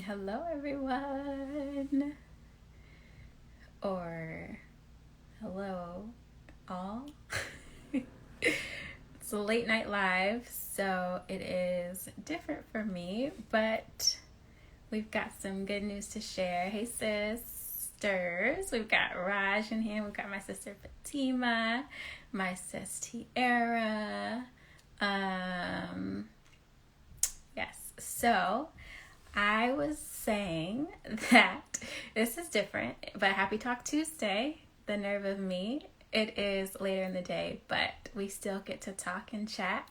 Hello, everyone. Or hello, all. It's a late night live, so it is different for me, but we've got some good news to share. Hey, sisters. We've got Raj in here. We've got my sister Fatima, my sis Tiara. Yes. So I was saying that this is different, but Happy Talk Tuesday, the nerve of me. It is later in the day, but we still get to talk and chat.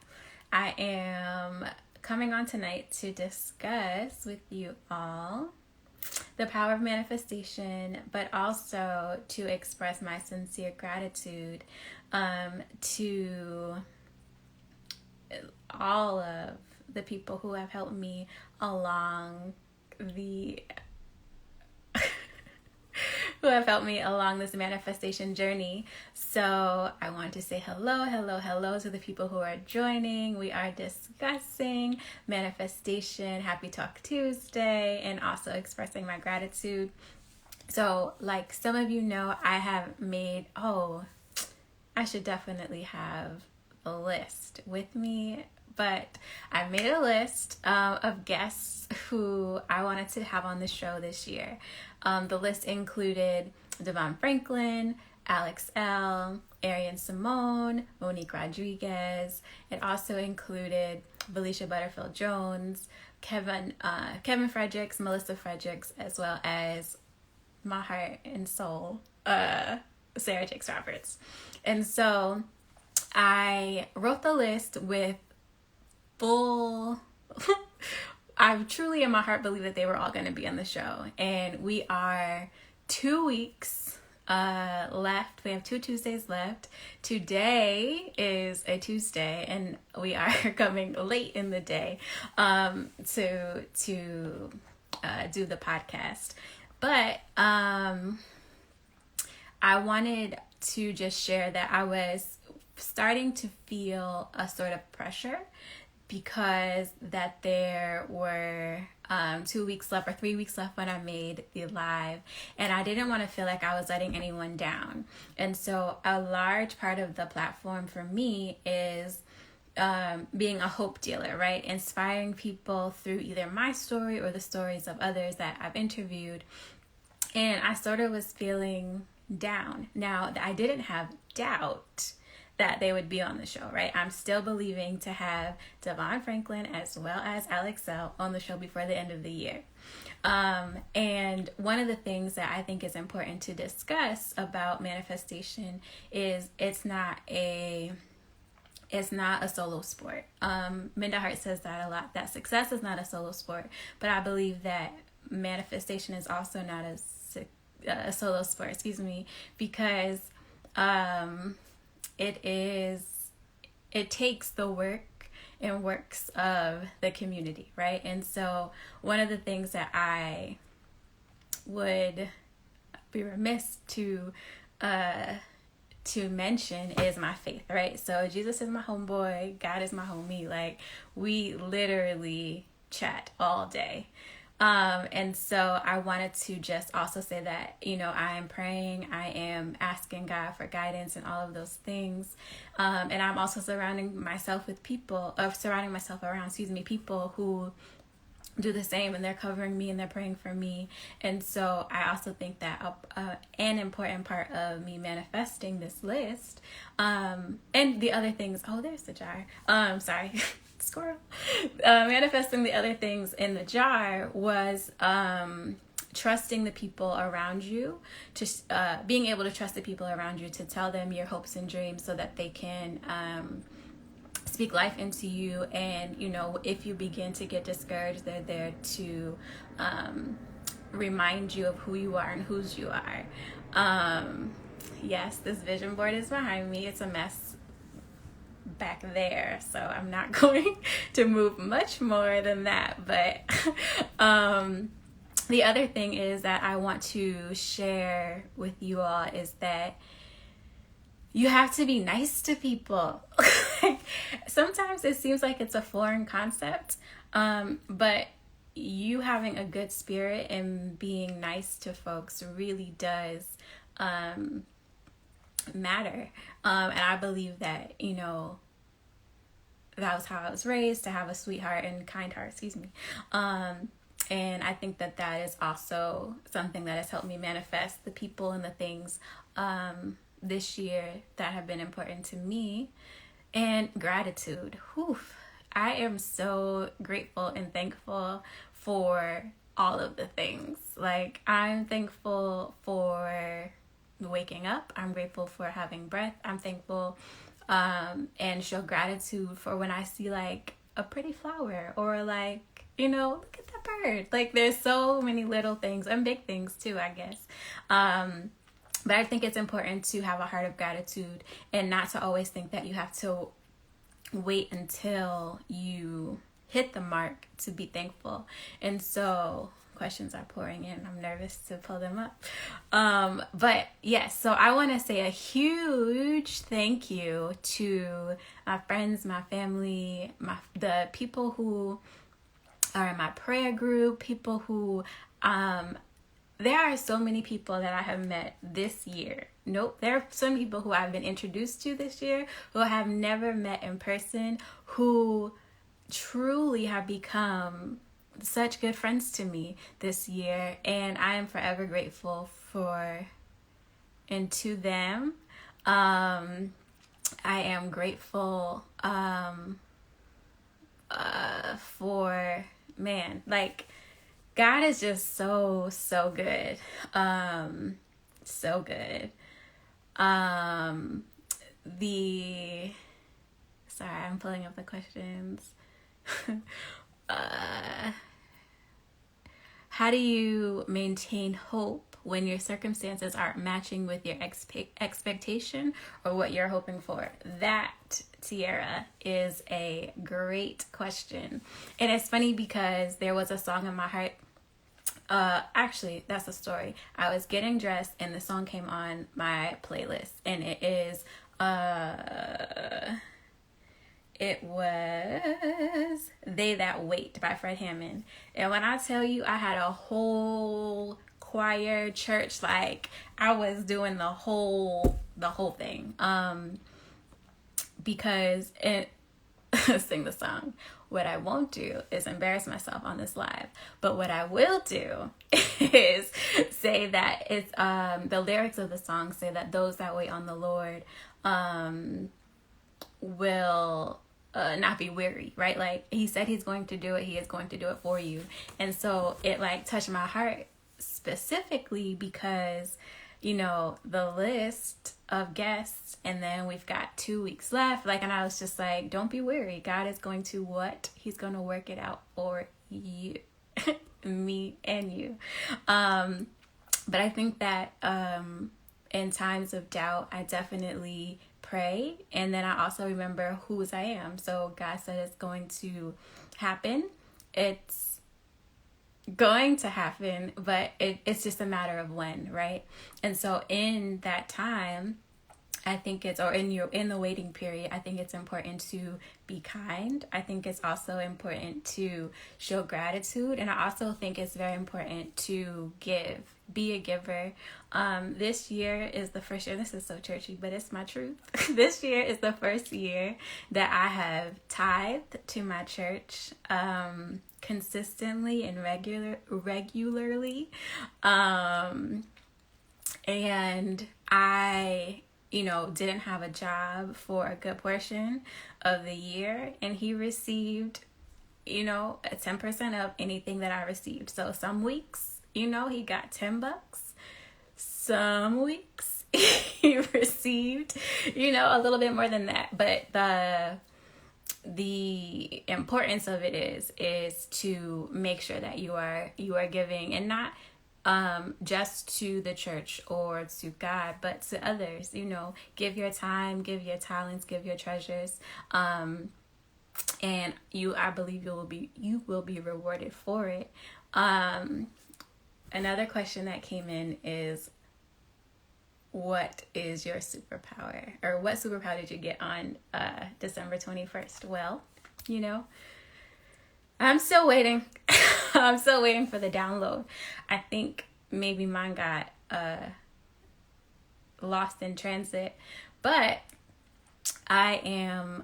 I am coming on tonight to discuss with you all the power of manifestation, but also to express my sincere gratitude to all of the people who have helped me along this manifestation journey. So I want to say hello to the people who are joining. We are discussing manifestation, Happy Talk Tuesday, and also expressing my gratitude. So like some of you know, I have made, I should definitely have a list with me, but I made a list of guests who I wanted to have on the show this year. The list included Devon Franklin, Alex L., Arian Simone, Monique Rodriguez. It also included Felicia Butterfield Jones, Kevin Fredericks, Melissa Fredericks, as well as my heart and soul, Sarah Jakes Roberts. And so I wrote the list with I truly in my heart believe that they were all going to be on the show. And we are 2 weeks left. We have 2 Tuesdays left. Today is a Tuesday, and we are coming late in the day to do the podcast. But I wanted to just share that I was starting to feel a sort of pressure because that there were 2 weeks left or 3 weeks left when I made the live, and I didn't want to feel like I was letting anyone down. And so a large part of the platform for me is being a hope dealer, right? Inspiring people through either my story or the stories of others that I've interviewed. And I sort of was feeling down. Now, I didn't have doubt that they would be on the show, right? I'm still believing to have Devon Franklin as well as Alex L. on the show before the end of the year. And one of the things that I think is important to discuss about manifestation is it's not a solo sport. Minda Hart says that a lot, that success is not a solo sport, but I believe that manifestation is also not a solo sport, because it takes the work and works of the community, right? And so one of the things that I would be remiss to mention is my faith, right? So Jesus is my homeboy, God is my homie. Like, we literally chat all day. And so I wanted to just also say that, I am praying, I am asking God for guidance and all of those things. And I'm also surrounding myself around, people who do the same, and they're covering me and they're praying for me. And so I also think that an important part of me manifesting this list, and the other things, there's the jar. Sorry. Squirrel. Manifesting the other things in the jar was trusting the people around you, just being able to trust the people around you to tell them your hopes and dreams so that they can speak life into you. And if you begin to get discouraged, they're there to remind you of who you are and whose you are. Yes, this vision board is behind me. It's a mess back there, so I'm not going to move much more than that. But the other thing is that I want to share with you all is that you have to be nice to people. Sometimes it seems like it's a foreign concept, but you having a good spirit and being nice to folks really does matter. And I believe that, that was how I was raised, to have a sweetheart and kind heart, and I think that that is also something that has helped me manifest the people and the things this year that have been important to me. And gratitude. Whew. I am so grateful and thankful for all of the things. Like, I'm thankful for waking up. I'm grateful for having breath. I'm thankful and show gratitude for when I see like a pretty flower, or like, look at that bird. Like, there's so many little things and big things too, I guess. But I think it's important to have a heart of gratitude and not to always think that you have to wait until you hit the mark to be thankful. And so questions are pouring in. I'm nervous to pull them up. But yes, so I want to say a huge thank you to my friends, my family, the people who are in my prayer group, people who, there are so many people that I have met this year. There are some people who I've been introduced to this year who I have never met in person, who truly have become such good friends to me this year. And I am forever grateful for and to them. I am grateful for, man, like, God is just so good. So good. Sorry, I'm pulling up the questions. How do you maintain hope when your circumstances aren't matching with your expectation or what you're hoping for? That, Tiara, is a great question. And it's funny because there was a song in my heart. Actually, that's a story. I was getting dressed and the song came on my playlist, and it was They That Wait by Fred Hammond. And when I tell you, I had a whole choir church, like I was doing the whole thing. Because it sing the song. What I won't do is embarrass myself on this live. But what I will do is say that it's the lyrics of the song say that those that wait on the Lord will not be weary, right? Like, he said he's going to do it. He is going to do it for you. And so it like touched my heart specifically because, the list of guests, and then we've got 2 weeks left. Like, and I was just like, don't be weary. God is going to what? He's going to work it out for you, me and you. But I think that in times of doubt, I definitely pray. And then I also remember whose I am. So God said it's going to happen. It's going to happen, but it's just a matter of when, right? And so in that time, I think in the waiting period, I think it's important to be kind. I think it's also important to show gratitude. And I also think it's very important to be a giver. This year is the first year, this is so churchy, but it's my truth. This year is the first year that I have tithed to my church, consistently and regularly. And I didn't have a job for a good portion of the year, and he received, a 10% of anything that I received. So some weeks, he got $10. Some weeks he received, a little bit more than that. But the importance of it is to make sure that you are giving, and not just to the church or to God, but to others. Give your time, give your talents, give your treasures, and I believe you will be rewarded for it. Another question that came in is, what is your superpower, or what superpower did you get on December 21st? Well, I'm still waiting. I'm still waiting for the download. I think maybe mine got lost in transit, but I am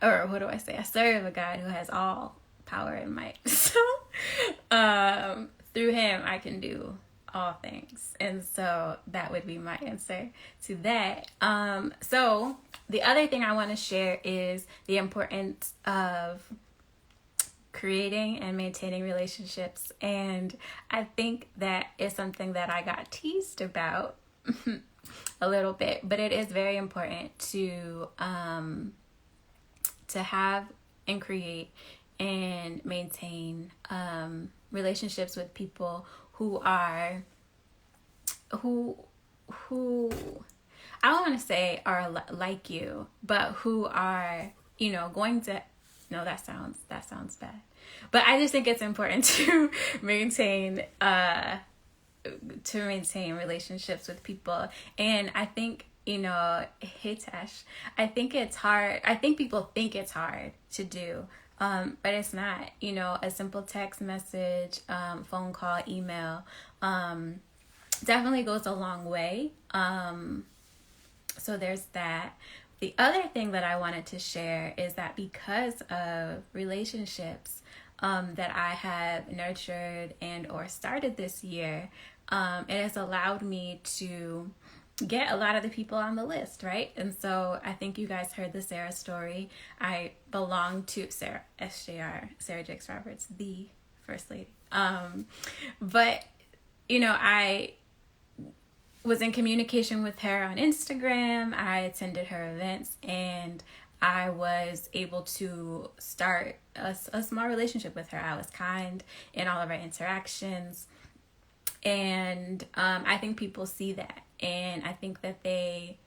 or what do I say? I serve a God who has all power and might. So through him I can do all things. And so that would be my answer to that. So the other thing I want to share is the importance of creating and maintaining relationships. And I think that is something that I got teased about a little bit, but it is very important to have and create and maintain relationships with people who I don't want to say are like you, but who are, going to, no, that sounds bad. But I just think it's important to maintain relationships with people. And I think, hey Tash, I think it's hard. I think people think it's hard to do. But it's not. A simple text message, phone call, email, definitely goes a long way. So there's that. The other thing that I wanted to share is that because of relationships that I have nurtured and or started this year, it has allowed me to get a lot of the people on the list, right? And so I think you guys heard the Sarah story. I belong to Sarah, SJR, Sarah Jakes Roberts, the First Lady. But, I was in communication with her on Instagram. I attended her events, and I was able to start a small relationship with her. I was kind in all of our interactions. And I think people see that, and I think that they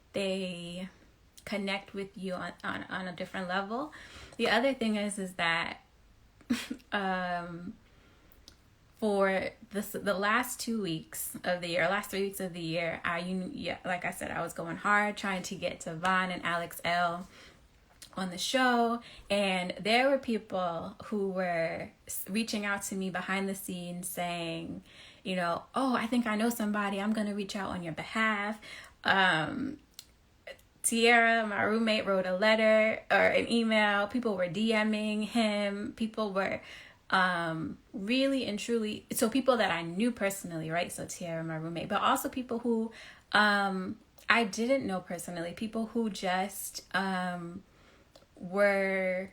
connect with you on a different level. The other thing is that for the last 2 weeks of the year, last 3 weeks of the year, like I said, I was going hard trying to get Devon and Alex L on the show, and there were people who were reaching out to me behind the scenes saying, oh, I think I know somebody, I'm going to reach out on your behalf. Tiara, my roommate, wrote a letter or an email. People were DMing him. People were really and truly, so people that I knew personally, right? So Tiara, my roommate, but also people who I didn't know personally, people who just were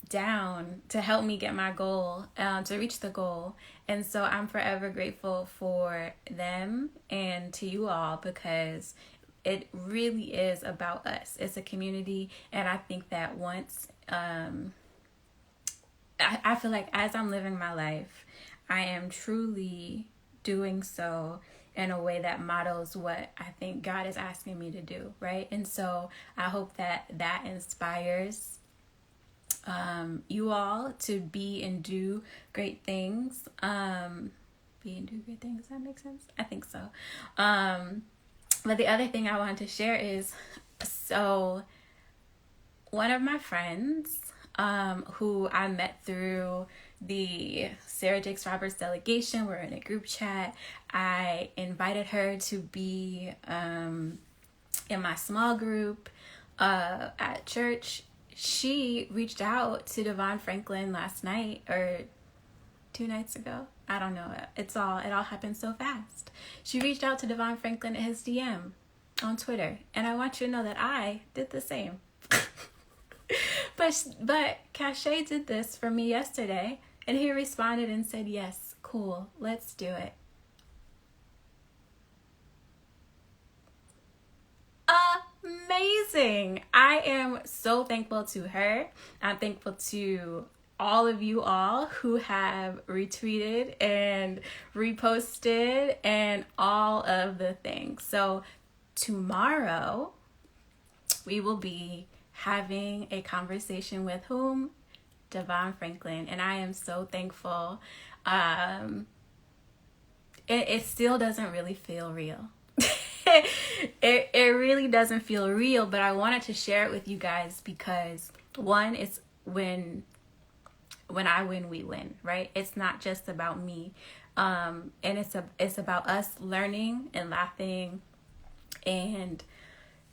down to help me get my goal, to reach the goal. And so I'm forever grateful for them and to you all, because it really is about us. It's a community. And I think that once, I feel like as I'm living my life, I am truly doing so in a way that models what I think God is asking me to do, right? And so I hope that inspires you all to be and do great things. Does that make sense? I think so. But the other thing I wanted to share is, so one of my friends who I met through the Sarah Jakes Roberts delegation, we're in a group chat. I invited her to be in my small group at church. She reached out to Devon Franklin last night or 2 nights ago. I don't know. It all happened so fast. She reached out to Devon Franklin at his DM on Twitter, and I want you to know that I did the same. But Cachet did this for me yesterday, and he responded and said, yes, cool, let's do it. Amazing. I am so thankful to her. I'm thankful to all of you all who have retweeted and reposted and all of the things. So tomorrow we will be having a conversation with whom? Devon Franklin. And I am so thankful. It still doesn't really feel real. It really doesn't feel real, but I wanted to share it with you guys because, one, it's when when I win, we win, right? It's not just about me. And it's about us learning and laughing and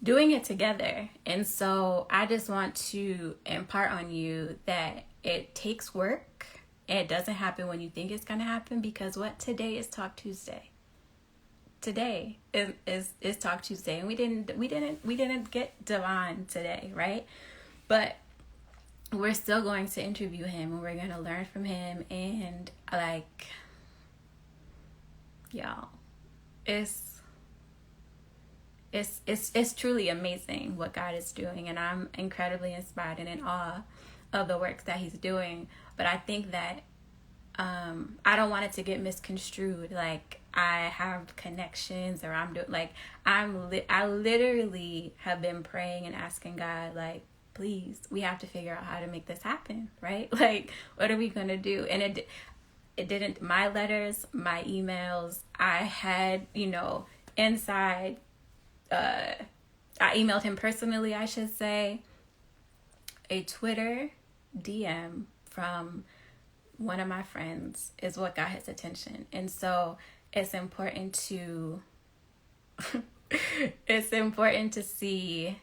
doing it together. And so I just want to impart on you that it takes work. It doesn't happen when you think it's going to happen, because today is Talk Tuesday. Today is Talk Tuesday, and we didn't get Devon today, right? But we're still going to interview him, and we're going to learn from him. And like, y'all, it's truly amazing what God is doing, and I'm incredibly inspired and in awe of the works that he's doing. But I think that I don't want it to get misconstrued like I have connections, or I'm doing like I literally have been praying and asking God, like, please, we have to figure out how to make this happen, right? Like, what are we gonna do? And it didn't. My letters, my emails, I had, inside. I emailed him personally, I should say. A Twitter DM from one of my friends is what got his attention. And so it's important to it's important to see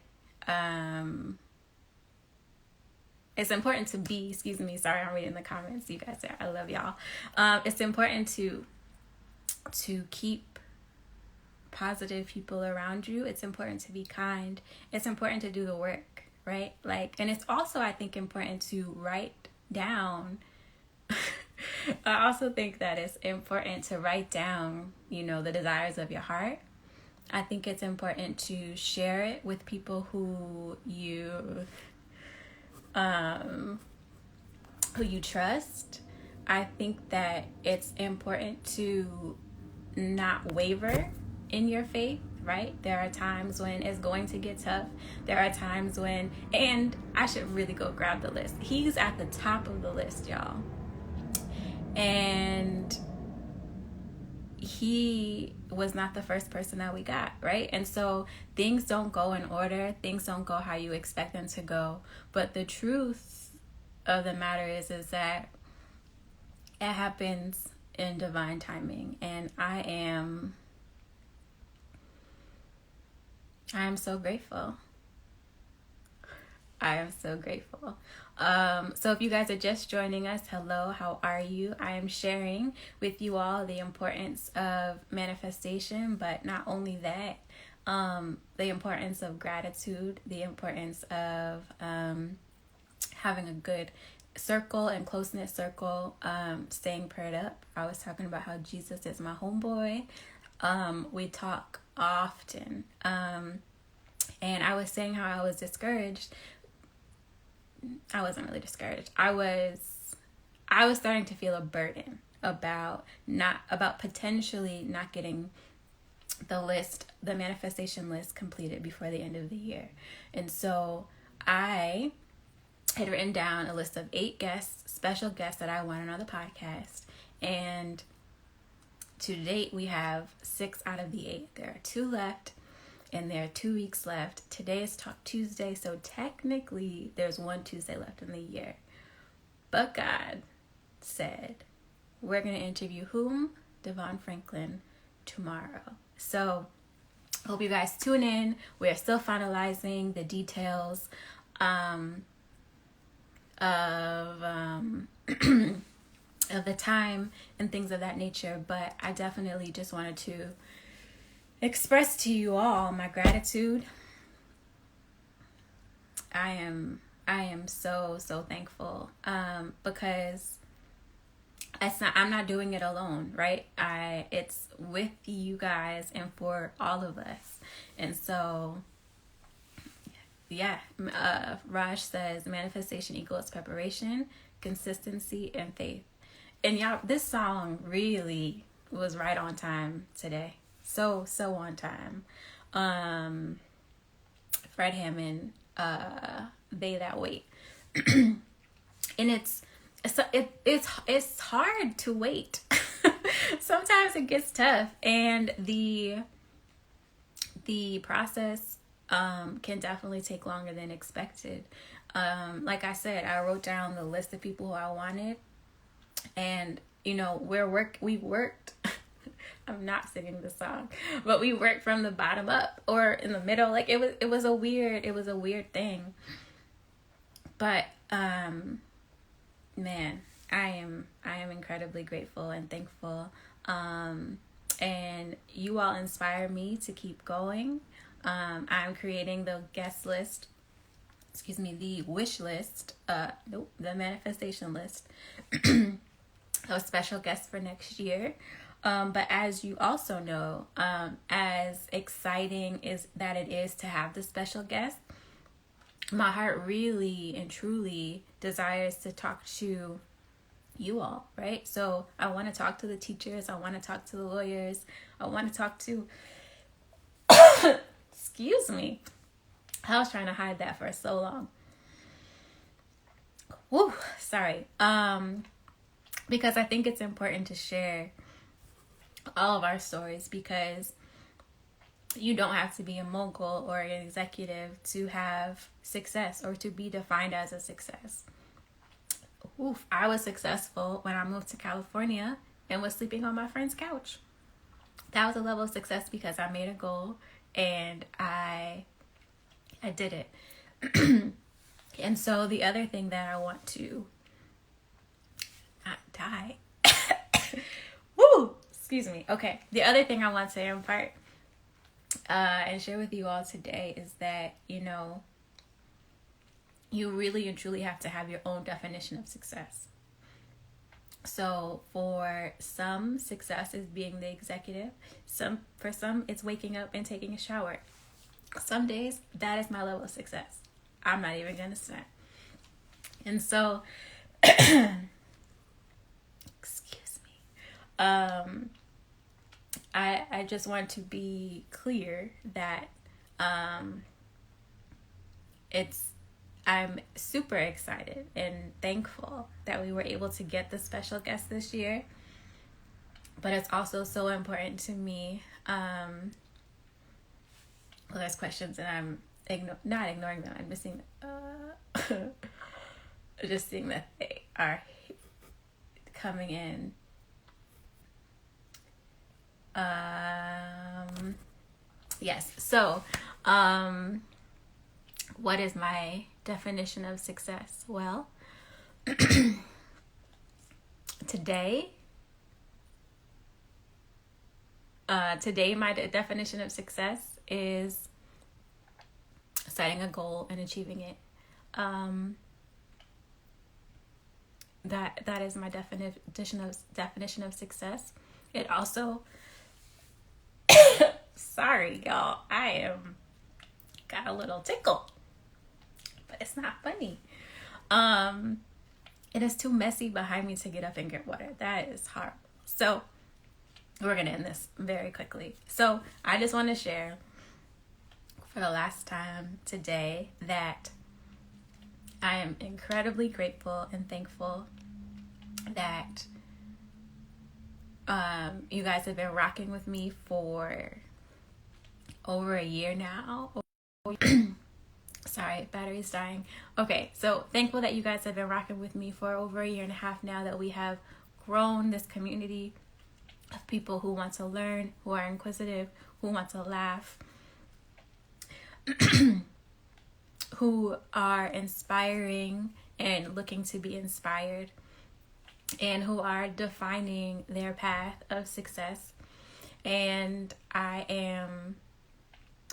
it's important to be, sorry, I'm reading the comments, you guys, I love y'all. It's important to keep positive people around you. It's important to be kind. It's important to do the work, right? Like, and it's also, I think, important to write down. I also think that it's important to write down, the desires of your heart. I think it's important to share it with people who you trust. I think that it's important to not waver in your faith, right? There are times when it's going to get tough. There are times when, and I should really go grab the list. He's at the top of the list, y'all. And he was not the first person that we got, right? And so things don't go in order. Things don't go how you expect them to go. But the truth of the matter is that it happens in divine timing. And I am so grateful. I am so grateful. So if you guys are just joining us, hello, how are you? I am sharing with you all the importance of manifestation, but not only that, the importance of gratitude, the importance of having a good circle and close-knit circle, staying prayed up. I was talking about how Jesus is my homeboy. We talk often. And I was saying how I was discouraged. I wasn't really discouraged. I was starting to feel a burden about potentially not getting the manifestation list completed before the end of the year. And so I had written down a list of 8 special guests that I wanted on the podcast. And to date, we have 6 out of the 8. There are 2 left. And there are 2 weeks left. Today is Talk Tuesday, so technically there's 1 Tuesday left in the year. But God said, we're going to interview whom? Devon Franklin tomorrow. So hope you guys tune in. We're still finalizing the details of the time and things of that nature. But I definitely just wanted to express to you all my gratitude. I am so thankful because I'm not doing it alone, right? It's with you guys and for all of us. And so Raj says manifestation equals preparation, consistency, and faith. And y'all, this song really was right on time today. So on time. Fred Hammond, They That Wait. And it's hard to wait. Sometimes it gets tough, and the process can definitely take longer than expected. like I said, I wrote down the list of people who I wanted, and we worked. I'm not singing the song, but we worked from the bottom up or in the middle. Like it was a weird thing. But man, I am incredibly grateful and thankful. And you all inspire me to keep going. I'm creating the the wish list, the manifestation list of special guests for next year. But as you also know, as exciting that it is to have the special guest, my heart really and truly desires to talk to you all, right? So I want to talk to the teachers. I want to talk to the lawyers. I want to talk to, excuse me. I was trying to hide that for so long. Woo, sorry. Because I think it's important to share all of our stories, because you don't have to be a mogul or an executive to have success or to be defined as a success. I was successful when I moved to California and was sleeping on my friend's couch. That was a level of success because I made a goal and I did it. And so the other thing that I want to not die. Woo! Excuse me. Okay. The other thing I want to impart and share with you all today is that, you really and truly have to have your own definition of success. So for some, success is being the executive. For some, it's waking up and taking a shower. Some days, that is my level of success. I'm not even going to snap. And so, excuse me. I just want to be clear that I'm super excited and thankful that we were able to get the special guest this year. But it's also so important to me. There's questions and I'm not ignoring them. I'm missing, just seeing that they are coming in. Yes. So, what is my definition of success? Well, today my definition of success is setting a goal and achieving it. That is my definition of success. It also sorry y'all, I got a little tickle, but it's not funny. It is too messy behind me to get up and get water. That is hard. So we're gonna end this very quickly. So I just want to share for the last time today that I am incredibly grateful and thankful that you guys have been rocking with me for over a year now. Sorry, battery's dying. Okay, so thankful that you guys have been rocking with me for over a year and a half now, that we have grown this community of people who want to learn, who are inquisitive, who want to laugh, who are inspiring and looking to be inspired, and who are defining their path of success. And I am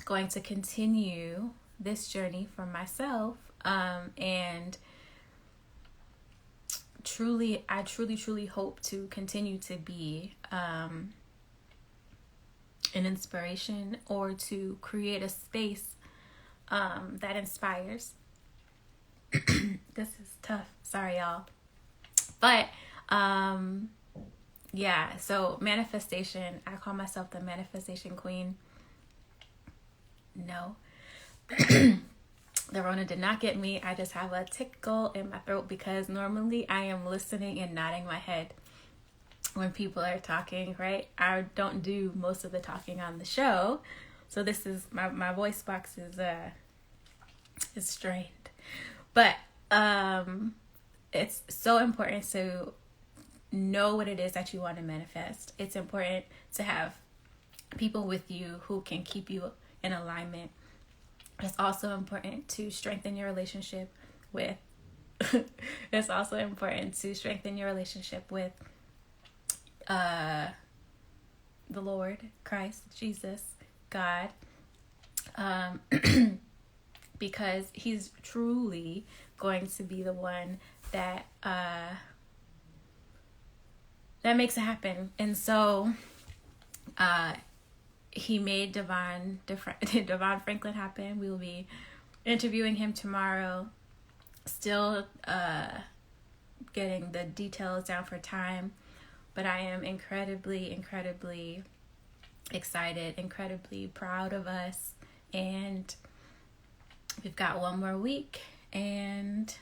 going to continue this journey for myself, and I truly hope to continue to be an inspiration, or to create a space that inspires. This is tough. Sorry, y'all. But yeah, so manifestation, I call myself the manifestation queen. No. The Rona did not get me. I just have a tickle in my throat because normally I am listening and nodding my head when people are talking, right? I don't do most of the talking on the show. So this is my voice box is strained. But it's so important to know what it is that you want to manifest. It's important to have people with you who can keep you in alignment. It's also important to strengthen your relationship with it's also important to strengthen your relationship with the Lord, Christ, Jesus, God, because he's truly going to be the one that that makes it happen. And so he made Devon Franklin happen. We will be interviewing him tomorrow. Still getting the details down for time, but I am incredibly excited, incredibly proud of us, and we've got one more week and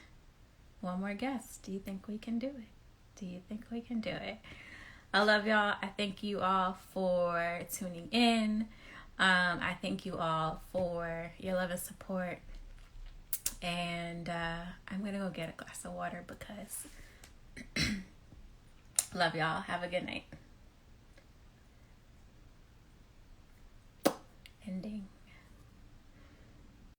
one more guest. Do you think we can do it? Do you think we can do it? I love y'all. I thank you all for tuning in. I thank you all for your love and support. And I'm going to go get a glass of water because love y'all. Have a good night. Ending.